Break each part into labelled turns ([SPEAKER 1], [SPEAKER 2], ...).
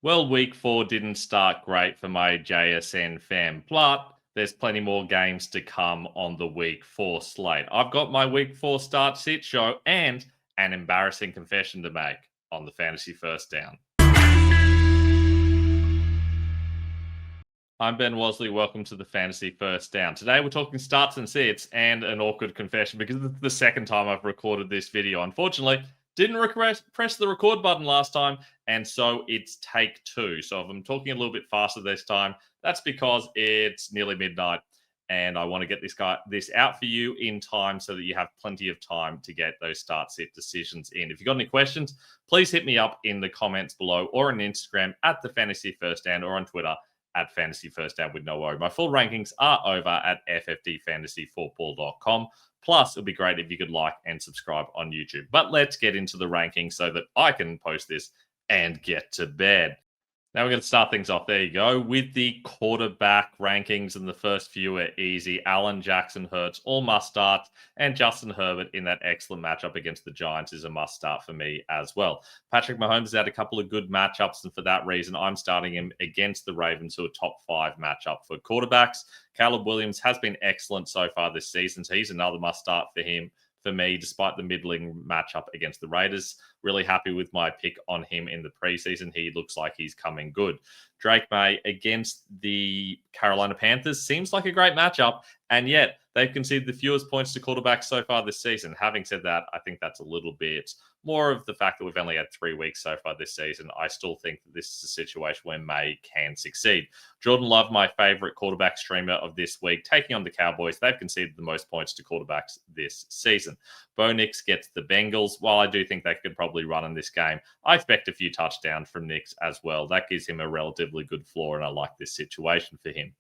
[SPEAKER 1] Well, week 4 didn't start great for my JSN fam, but there's plenty more games to come on the week 4 slate. I've got my week 4 start sit show and an embarrassing confession to make on the Fantasy First Down. I'm Ben Wasley. Welcome to the Fantasy First Down. Today we're talking starts and sits and an awkward confession because it's the second time I've recorded this video. Unfortunately, didn't press the record button last time, and so it's take 2. So if I'm talking a little bit faster this time, that's because it's nearly midnight and I want to get this out for you in time so that you have plenty of time to get those start sit decisions in. If you've got any questions, please hit me up in the comments below or on Instagram at the Fantasy First Down or on Twitter at Fantasy First Down with no O. My full rankings are over at ffdfantasyfootball.com. Plus, it'd be great if you could like and subscribe on YouTube. But let's get into the rankings so that I can post this and get to bed. Now we're going to start things off. There you go. With the quarterback rankings, and the first few are easy. Allen, Jackson, Hurts, all must start. And Justin Herbert in that excellent matchup against the Giants is a must start for me as well. Patrick Mahomes has had a couple of good matchups, and for that reason, I'm starting him against the Ravens, who are top 5 matchup for quarterbacks. Caleb Williams has been excellent so far this season, so he's another must start for him. For me, despite the middling matchup against the Raiders, really happy with my pick on him in the preseason. He looks like he's coming good. Drake May against the Carolina Panthers seems like a great matchup, and yet they've conceded the fewest points to quarterbacks so far this season. Having said that, I think that's a little bit more of the fact that we've only had 3 weeks so far this season. I still think that this is a situation where May can succeed. Jordan Love, my favorite quarterback streamer of this week, taking on the Cowboys. They've conceded the most points to quarterbacks this season. Bo Nix gets the Bengals. While I do think they could probably run in this game, I expect a few touchdowns from Nix as well. That gives him a relatively good floor, and I like this situation for him.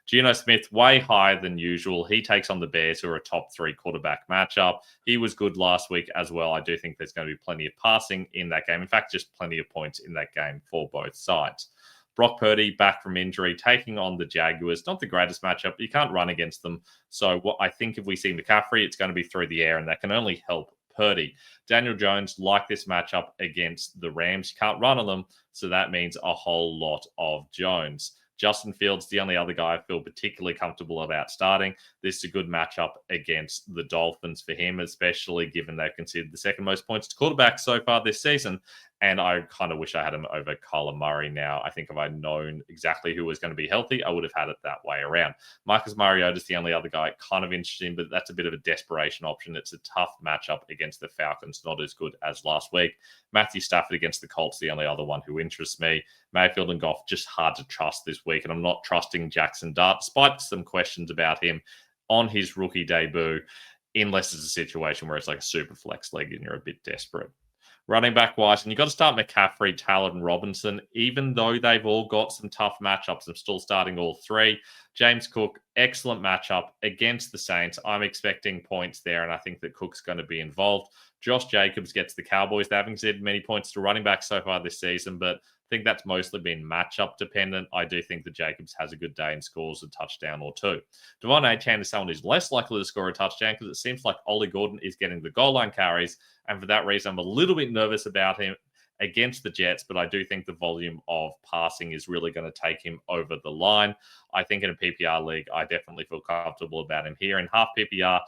[SPEAKER 1] Geno Smith, way higher than usual. He takes on the Bears, who are a top 3 quarterback matchup. He was good last week as well. I do think there's going to be plenty of passing in that game. In fact, just plenty of points in that game for both sides. Brock Purdy, back from injury, taking on the Jaguars. Not the greatest matchup, but you can't run against them. So what I think if we see McCaffrey, it's going to be through the air, and that can only help Purdy. Daniel Jones, like this matchup against the Rams, you can't run on them, so that means a whole lot of Jones. Justin Fields, the only other guy I feel particularly comfortable about starting. This is a good matchup against the Dolphins for him, especially given they've conceded the second most points to quarterbacks so far this season. And I kind of wish I had him over Kyler Murray now. I think if I'd known exactly who was going to be healthy, I would have had it that way around. Marcus Mariota is the only other guy kind of interesting, but that's a bit of a desperation option. It's a tough matchup against the Falcons, not as good as last week. Matthew Stafford against the Colts, the only other one who interests me. Mayfield and Goff, just hard to trust this week, and I'm not trusting Jackson Dart, despite some questions about him on his rookie debut, unless it's a situation where it's like a super flex league and you're a bit desperate. Running back wise, and you've got to start McCaffrey, Taylor, and Robinson, even though they've all got some tough matchups. I'm still starting all 3. James Cook, excellent matchup against the Saints. I'm expecting points there, and I think that Cook's going to be involved. Josh Jacobs gets the Cowboys. They haven't conceded many points to running backs so far this season, but I think that's mostly been matchup dependent. I do think that Jacobs has a good day and scores a touchdown or 2. Devon Achane is someone who's less likely to score a touchdown because it seems like Ollie Gordon is getting the goal line carries. And for that reason, I'm a little bit nervous about him against the Jets, but I do think the volume of passing is really going to take him over the line. I think in a PPR league, I definitely feel comfortable about him here. In half PPR,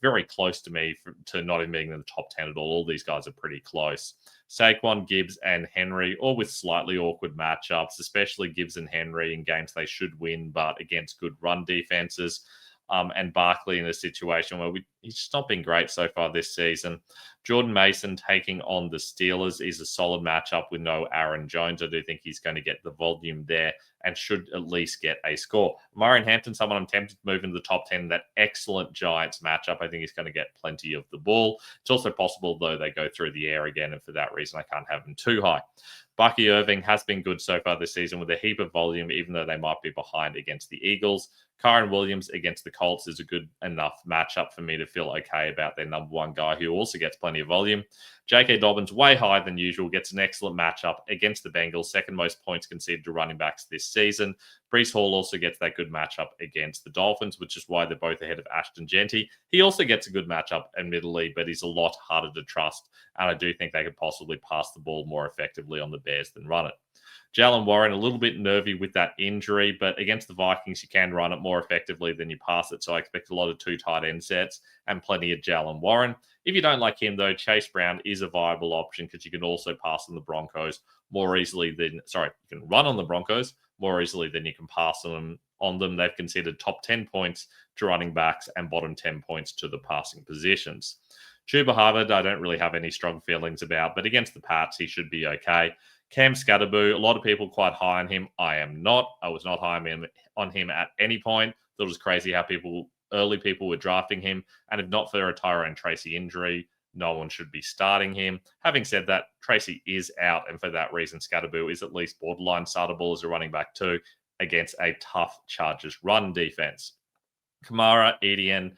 [SPEAKER 1] very close to me to not even being in the top 10 at all. All these guys are pretty close. Saquon, Gibbs, and Henry, all with slightly awkward matchups, especially Gibbs and Henry in games they should win, but against good run defenses. And Barkley in a situation where he's just not been great so far this season. Jordan Mason taking on the Steelers is a solid matchup with no Aaron Jones. I do think he's going to get the volume there and should at least get a score. Myron Hampton, someone I'm tempted to move into the top 10, that excellent Giants matchup. I think he's going to get plenty of the ball. It's also possible, though, they go through the air again, and for that reason, I can't have them too high. Bucky Irving has been good so far this season with a heap of volume, even though they might be behind against the Eagles. Kyron Williams against the Colts is a good enough matchup for me to feel okay about their number 1 guy, who also gets plenty of volume. J.K. Dobbins, way higher than usual, gets an excellent matchup against the Bengals, second most points conceded to running backs this season. Breece Hall also gets that good matchup against the Dolphins, which is why they're both ahead of Ashton Genty. He also gets a good matchup, admittedly, but he's a lot harder to trust, and I do think they could possibly pass the ball more effectively on the Bears than run it. Jalen Warren, a little bit nervy with that injury, but against the Vikings, you can run it more effectively than you pass it. So I expect a lot of 2 tight end sets and plenty of Jalen Warren. If you don't like him, though, Chase Brown is a viable option because you can also pass on the Broncos more easily than, you can run on the Broncos more easily than you can pass on them. They've conceded top 10 points to running backs and bottom 10 points to the passing positions. Chuba Hubbard, I don't really have any strong feelings about, but against the Pats, he should be okay. Cam Scatterboo, a lot of people quite high on him. I am not. I was not high on him at any point. Thought it was crazy how early people were drafting him, and if not for a Tyrone Tracy injury, no one should be starting him. Having said that, Tracy is out, and for that reason, Scatterboo is at least borderline startable as a running back too against a tough Chargers run defense. Kamara, Etienne,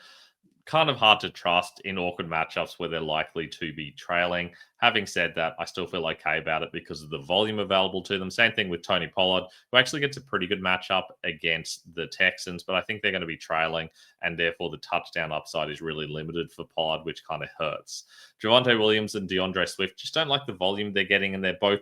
[SPEAKER 1] kind of hard to trust in awkward matchups where they're likely to be trailing. Having said that, I still feel okay about it because of the volume available to them. Same thing with Tony Pollard, who actually gets a pretty good matchup against the Texans, but I think they're going to be trailing, and therefore the touchdown upside is really limited for Pollard, which kind of hurts. Javonte Williams and DeAndre Swift just don't like the volume they're getting, and they're both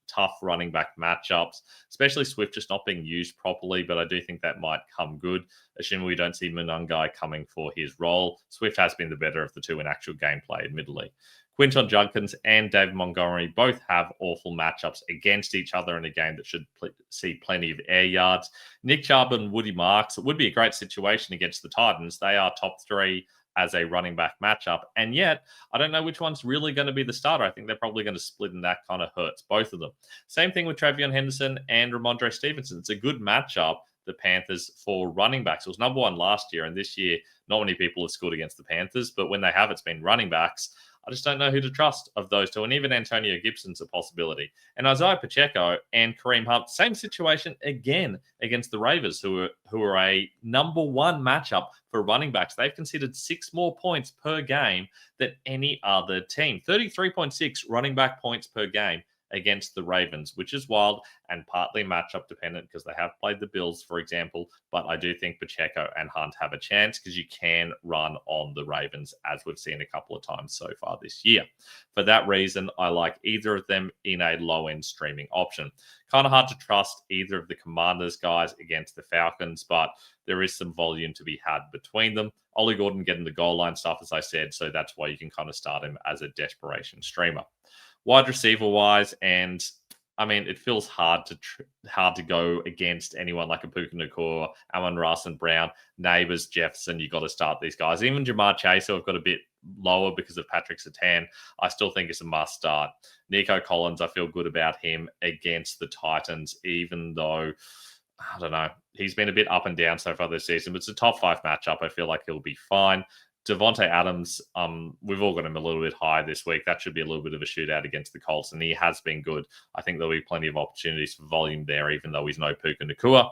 [SPEAKER 1] tough running back matchups, especially Swift just not being used properly, but I do think that might come good, assuming we don't see Munungai coming for his role. Swift has been the better of the two in actual gameplay, admittedly. Quinton Judkins and David Montgomery both have awful matchups against each other in a game that should see plenty of air yards. Nick Chubb and Woody Marks, it would be a great situation against the Titans. They are top 3 as a running back matchup, and yet I don't know which one's really going to be the starter. I think they're probably going to split, and that kind of hurts both of them. Same thing with Travion Henderson and Ramondre Stevenson. It's a good matchup, the Panthers, for running backs. It was number 1 last year, and this year not many people have scored against the Panthers, but when they have, it's been running backs. I just don't know who to trust of those two. And even Antonio Gibson's a possibility. And Isaiah Pacheco and Kareem Hunt, same situation again against the Ravens, who are a number 1 matchup for running backs. They've conceded 6 more points per game than any other team. 33.6 running back points per game against the Ravens, which is wild and partly matchup dependent because they have played the Bills, for example. But I do think Pacheco and Hunt have a chance because you can run on the Ravens, as we've seen a couple of times so far this year. For that reason, I like either of them in a low-end streaming option. Kind of hard to trust either of the Commanders guys against the Falcons, but there is some volume to be had between them. Ollie Gordon getting the goal line stuff, as I said, so that's why you can kind of start him as a desperation streamer. Wide receiver wise, and I mean, it feels hard to go against anyone like a Puka Nacua, Amon-Ra St. Brown, Neighbors, Jefferson. You got to start these guys. Even Jamar Chase, who I've got a bit lower because of Patrick Surtain, I still think it's a must start. Nico Collins, I feel good about him against the Titans, even though, I don't know, he's been a bit up and down so far this season, but it's a top 5 matchup. I feel like he'll be fine. Devontae Adams, we've all got him a little bit high this week. That should be a little bit of a shootout against the Colts, and he has been good. I think there'll be plenty of opportunities for volume there, even though he's no Puka Nacua.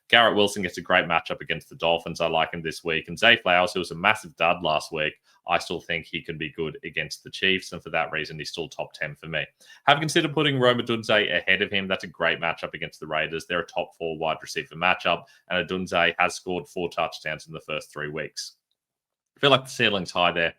[SPEAKER 1] Garrett Wilson gets a great matchup against the Dolphins. I like him this week. And Zay Flowers, who was a massive dud last week, I still think he can be good against the Chiefs, and for that reason, he's still top 10 for me. Have considered putting Rome Odunze ahead of him. That's a great matchup against the Raiders. They're a top 4 wide receiver matchup, and Odunze has scored 4 touchdowns in the first 3 weeks. I feel like the ceiling's high there.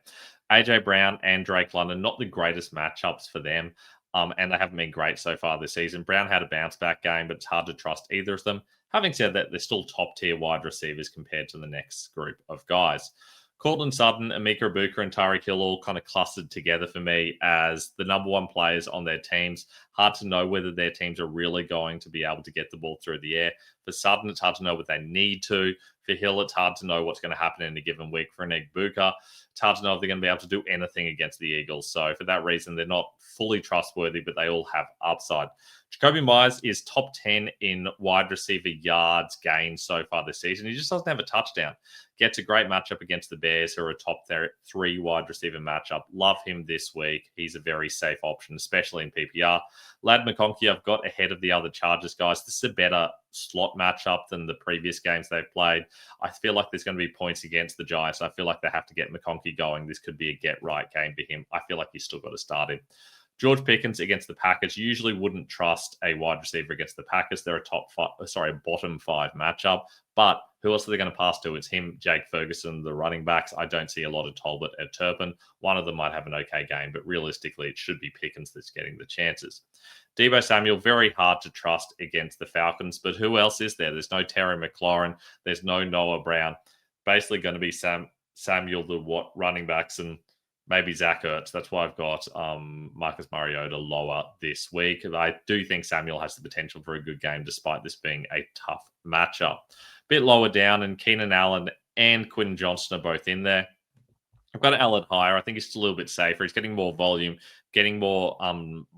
[SPEAKER 1] AJ Brown and Drake London, not the greatest matchups for them, and they haven't been great so far this season. Brown had a bounce-back game, but it's hard to trust either of them. Having said that, they're still top-tier wide receivers compared to the next group of guys. Cortland Sutton, Emeka Ibuka, and Tyreek Hill all kind of clustered together for me as the number 1 players on their teams. Hard to know whether their teams are really going to be able to get the ball through the air. For Sutton, it's hard to know what they need to. For Hill, it's hard to know what's going to happen in a given week. For Ibuka, it's hard to know if they're going to be able to do anything against the Eagles. So for that reason, they're not fully trustworthy, but they all have upside. Jacoby Myers is top 10 in wide receiver yards gained so far this season. He just doesn't have a touchdown. Gets a great matchup against the Bears, who are a top 3 wide receiver matchup. Love him this week. He's a very safe option, especially in PPR. Ladd McConkey, I've got ahead of the other Chargers guys. This is a better slot matchup than the previous games they've played. I feel like there's going to be points against the Giants. I feel like they have to get McConkey going. This could be a get-right game for him. I feel like he's still got to start him. George Pickens against the Packers. You usually wouldn't trust a wide receiver against the Packers. They're a bottom 5 matchup. But Who else are they going to pass to? It's him, Jake Ferguson, the running backs. I don't see a lot of Talbot at Turpin. One of them might have an okay game, but realistically, it should be Pickens that's getting the chances. Deebo Samuel, very hard to trust against the Falcons, but who else is there? There's no Terry McLaurin. There's no Noah Brown. Basically going to be Samuel, the running backs, and maybe Zach Ertz. That's why I've got Marcus Mariota lower this week. I do think Samuel has the potential for a good game, despite this being a tough matchup. Bit lower down, and Keenan Allen and Quinn Johnston are both in there. I've got Allen higher. I think he's just a little bit safer. He's getting more volume, getting more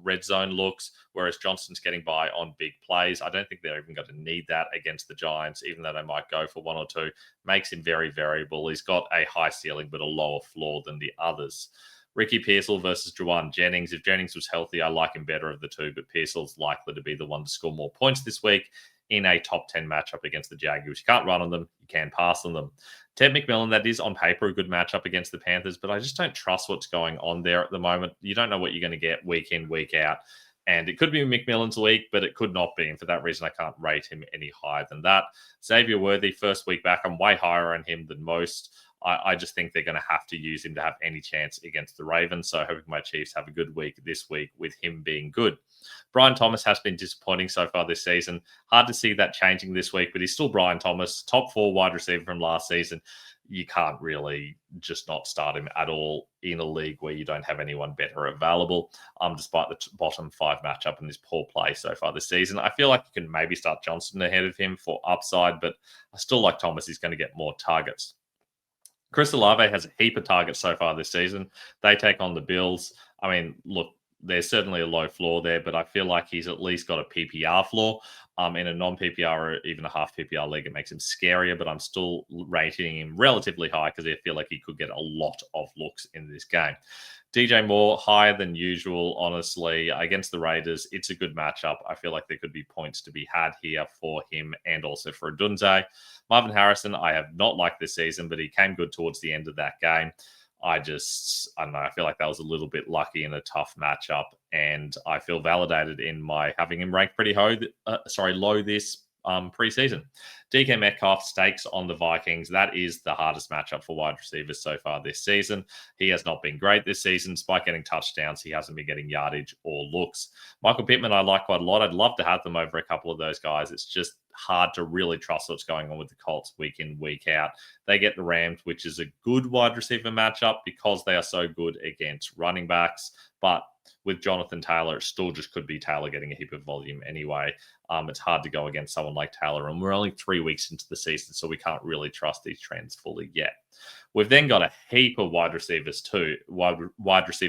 [SPEAKER 1] red zone looks, whereas Johnston's getting by on big plays. I don't think they're even going to need that against the Giants, even though they might go for one or two. Makes him very variable. He's got a high ceiling, but a lower floor than the others. Ricky Pearsall versus Juwan Jennings. If Jennings was healthy, I like him better of the two, but Pearsall's likely to be the one to score more points this week in a top 10 matchup against the Jaguars. You can't run on them. You can pass on them. Ted McMillan, that is on paper a good matchup against the Panthers, but I just don't trust what's going on there at the moment. You don't know what you're going to get week in, week out. And it could be McMillan's week, but it could not be. And for that reason, I can't rate him any higher than that. Xavier Worthy, first week back, I'm way higher on him than most. I just think they're going to have to use him to have any chance against the Ravens. So hoping my Chiefs have a good week this week with him being good. Brian Thomas has been disappointing so far this season. Hard to see that changing this week, but he's still Brian Thomas, top 4 wide receiver from last season. You can't really just not start him at all in a league where you don't have anyone better available, despite the bottom 5 matchup and this poor play so far this season. I feel like you can maybe start Johnson ahead of him for upside, but I still like Thomas. He's going to get more targets. Chris Olave has a heap of targets so far this season. They take on the Bills. I mean, look, there's certainly a low floor there, but I feel like he's at least got a PPR floor. In a non-PPR or even a half PPR league, it makes him scarier, but I'm still rating him relatively high because I feel like he could get a lot of looks in this game. DJ Moore, higher than usual, honestly. Against the Raiders, it's a good matchup. I feel like there could be points to be had here for him and also for Dunze. Marvin Harrison, I have not liked this season, but he came good towards the end of that game. I don't know. I feel like that was a little bit lucky in a tough matchup, and I feel validated in my having him ranked pretty low this preseason. DK Metcalf stakes on the Vikings. That is the hardest matchup for wide receivers so far this season. He has not been great this season. Despite getting touchdowns, he hasn't been getting yardage or looks. Michael Pittman, I like quite a lot. I'd love to have them over a couple of those guys. It's just hard to really trust what's going on with the Colts week in, week out. They get the Rams, which is a good wide receiver matchup because they are so good against running backs. But with Jonathan Taylor, it still just could be Taylor getting a heap of volume anyway. It's hard to go against someone like Taylor, and we're only 3 weeks into the season, so we can't really trust these trends fully yet. We've then got a heap of wide receiver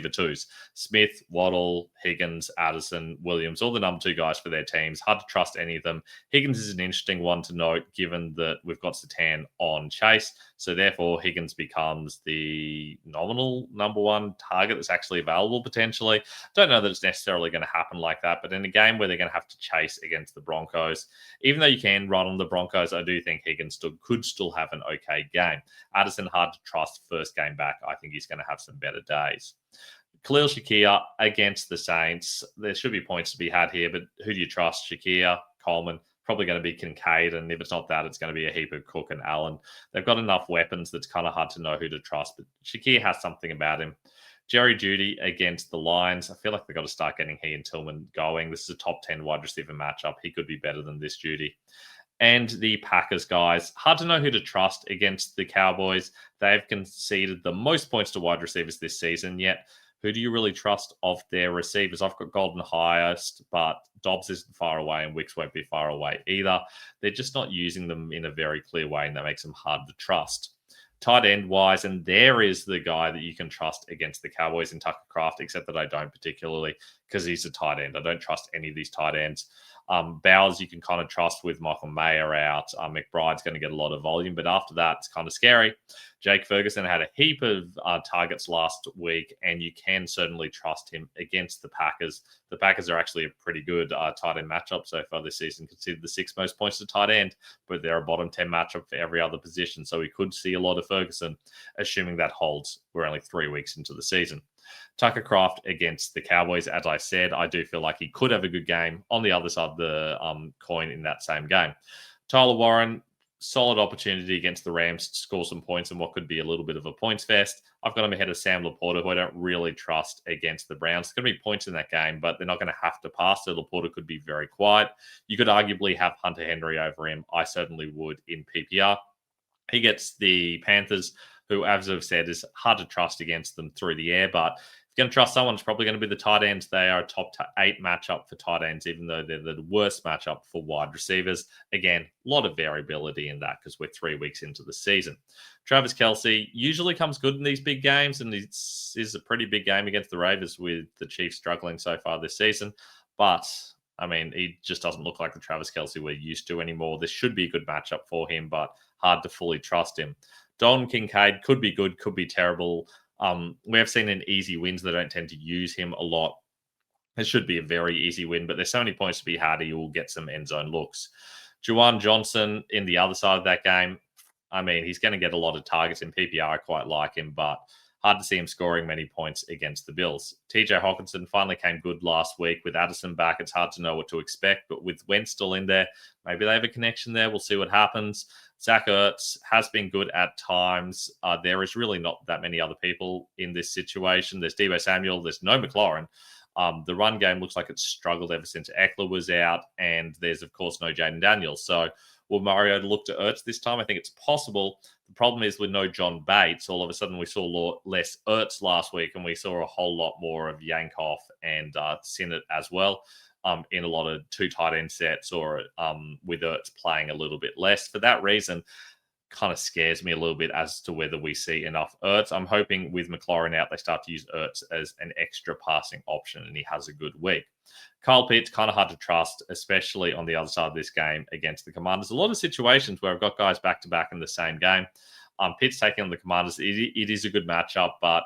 [SPEAKER 1] twos. Smith, Waddle, Higgins, Addison, Williams, all the number 2 guys for their teams. Hard to trust any of them. Higgins is an interesting one to note, given that we've got Satan on Chase. So therefore, Higgins becomes the nominal number 1 target that's actually available potentially. Don't know that it's necessarily going to happen like that, but in a game where they're going to have to chase against the Broncos, even though you can run on the Broncos, I do think Higgins could still have an okay game. Addison, hard to trust first game back. I think he's going to have some better days. Khalil Shakir against the Saints. There should be points to be had here, but who do you trust? Shakir, Coleman, probably going to be Kincaid, and if it's not that, it's going to be a heap of Cook and Allen. They've got enough weapons that's kind of hard to know who to trust, but Shakir has something about him. Jerry Jeudy against the Lions. I feel like they've got to start getting he and Tillman going. This is a top 10 wide receiver matchup. He could be better than this Jeudy. And the Packers, guys. Hard to know who to trust against the Cowboys. They've conceded the most points to wide receivers this season, yet who do you really trust of their receivers? I've got Golden highest, but Dobbs isn't far away and Wicks won't be far away either. They're just not using them in a very clear way, and that makes them hard to trust. Tight end wise, and there is the guy that you can trust against the Cowboys in Tucker Kraft, except that I don't particularly because he's a tight end. I don't trust any of these tight ends. Bowers, you can kind of trust with Michael Mayer out. McBride's going to get a lot of volume, but after that, it's kind of scary. Jake Ferguson had a heap of targets last week, and you can certainly trust him against the Packers. The Packers are actually a pretty good tight end matchup so far this season, considered the 6th most points to tight end, but they're a bottom 10 matchup for every other position, so we could see a lot of Ferguson, assuming that holds. We're only 3 weeks into the season. Tucker Kraft against the Cowboys, as I said, I do feel like he could have a good game on the other side of the coin in that same game. Tyler Warren, solid opportunity against the Rams to score some points in what could be a little bit of a points fest. I've got him ahead of Sam Laporta, who I don't really trust against the Browns. There's going to be points in that game, but they're not going to have to pass. So Laporta could be very quiet. You could arguably have Hunter Henry over him. I certainly would in PPR. He gets the Panthers, who, as I've said, is hard to trust against them through the air. But if you're going to trust someone, it's probably going to be the tight ends. They are a top 8 matchup for tight ends, even though they're the worst matchup for wide receivers. Again, a lot of variability in that because we're 3 weeks into the season. Travis Kelce usually comes good in these big games, and this is a pretty big game against the Ravens with the Chiefs struggling so far this season. But I mean, he just doesn't look like the Travis Kelce we're used to anymore. This should be a good matchup for him, but hard to fully trust him. Don Kincaid could be good, could be terrible. We have seen in easy wins. They don't tend to use him a lot. It should be a very easy win, but there's so many points to be had. He will get some end zone looks. Juwan Johnson in the other side of that game. I mean, he's going to get a lot of targets in PPR. I quite like him, but hard to see him scoring many points against the Bills. TJ Hawkinson finally came good last week with Addison back. It's hard to know what to expect, but with Wentz still in there, maybe they have a connection there. We'll see what happens. Zach Ertz has been good at times. There is really not that many other people in this situation. There's Deebo Samuel. There's no McLaurin. The run game looks like it's struggled ever since Eckler was out, and there's, of course, no Jaden Daniels. So will Mario look to Ertz this time? I think it's possible. The problem is with no John Bates, all of a sudden we saw less Ertz last week, and we saw a whole lot more of Yankoff and Sinnott as well in a lot of 2 tight end sets or with Ertz playing a little bit less. For that reason, kind of scares me a little bit as to whether we see enough Ertz. I'm hoping with McLaurin out, they start to use Ertz as an extra passing option, and he has a good week. Kyle Pitts, kind of hard to trust, especially on the other side of this game against the Commanders. A lot of situations where I've got guys back-to-back in the same game. Pitts taking on the Commanders, it is a good matchup, but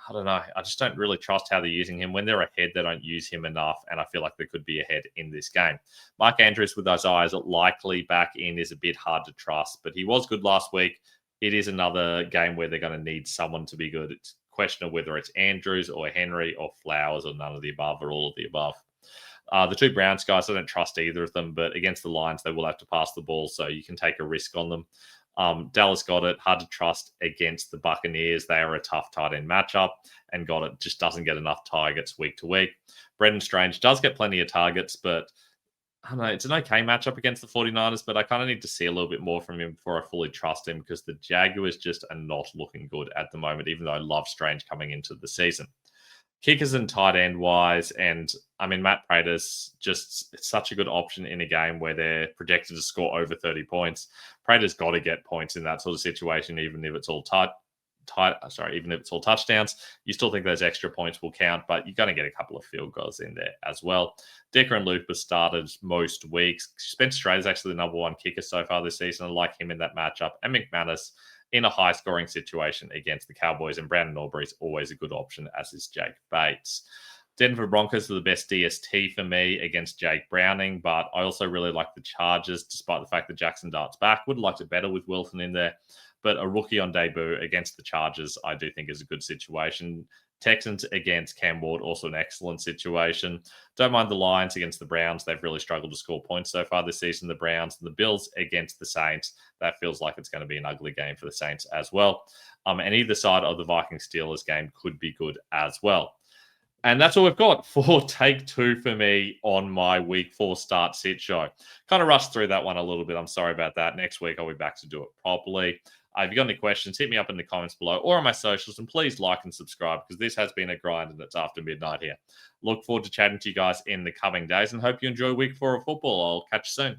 [SPEAKER 1] I don't know. I just don't really trust how they're using him. When they're ahead, they don't use him enough, and I feel like they could be ahead in this game. Mark Andrews with Isaiah likely back in is a bit hard to trust, but he was good last week. It is another game where they're going to need someone to be good. It's a question of whether it's Andrews or Henry or Flowers or none of the above or all of the above. The 2 Browns guys, I don't trust either of them, but against the Lions, they will have to pass the ball, so you can take a risk on them. Dallas Goedert, hard to trust against the Buccaneers. They are a tough tight end matchup, and Goddard just doesn't get enough targets week to week. Brendan Strange does get plenty of targets, but I don't know, it's an okay matchup against the 49ers, but I kind of need to see a little bit more from him before I fully trust him because the Jaguars just are not looking good at the moment, even though I love Strange coming into the season. Kickers and tight end wise, and I mean, Matt Prater's just such a good option in a game where they're projected to score over 30 points. Prater's got to get points in that sort of situation, even if it's all even if it's all touchdowns. You still think those extra points will count, but you're going to get a couple of field goals in there as well. Decker and Lupus started most weeks. Spencer Strait is actually the number 1 kicker so far this season. I like him in that matchup. And McManus in a high-scoring situation against the Cowboys, and Brandon Aubrey is always a good option, as is Jake Bates. Denver Broncos are the best DST for me against Jake Browning, but I also really like the Chargers, despite the fact that Jackson Dart's back. Would have liked it better with Wilson in there, but a rookie on debut against the Chargers, I do think is a good situation. Texans against Cam Ward, also an excellent situation. Don't mind the Lions against the Browns. They've really struggled to score points so far this season, the Browns. And the Bills against the Saints. That feels like it's going to be an ugly game for the Saints as well. And either side of the Vikings-Steelers game could be good as well. And that's all we've got for take 2 for me on my week 4 start sit show. Kind of rushed through that one a little bit. I'm sorry about that. Next week, I'll be back to do it properly. If you've got any questions, hit me up in the comments below or on my socials, and please like and subscribe because this has been a grind and it's after midnight here. Look forward to chatting to you guys in the coming days and hope you enjoy week 4 of football. I'll catch you soon.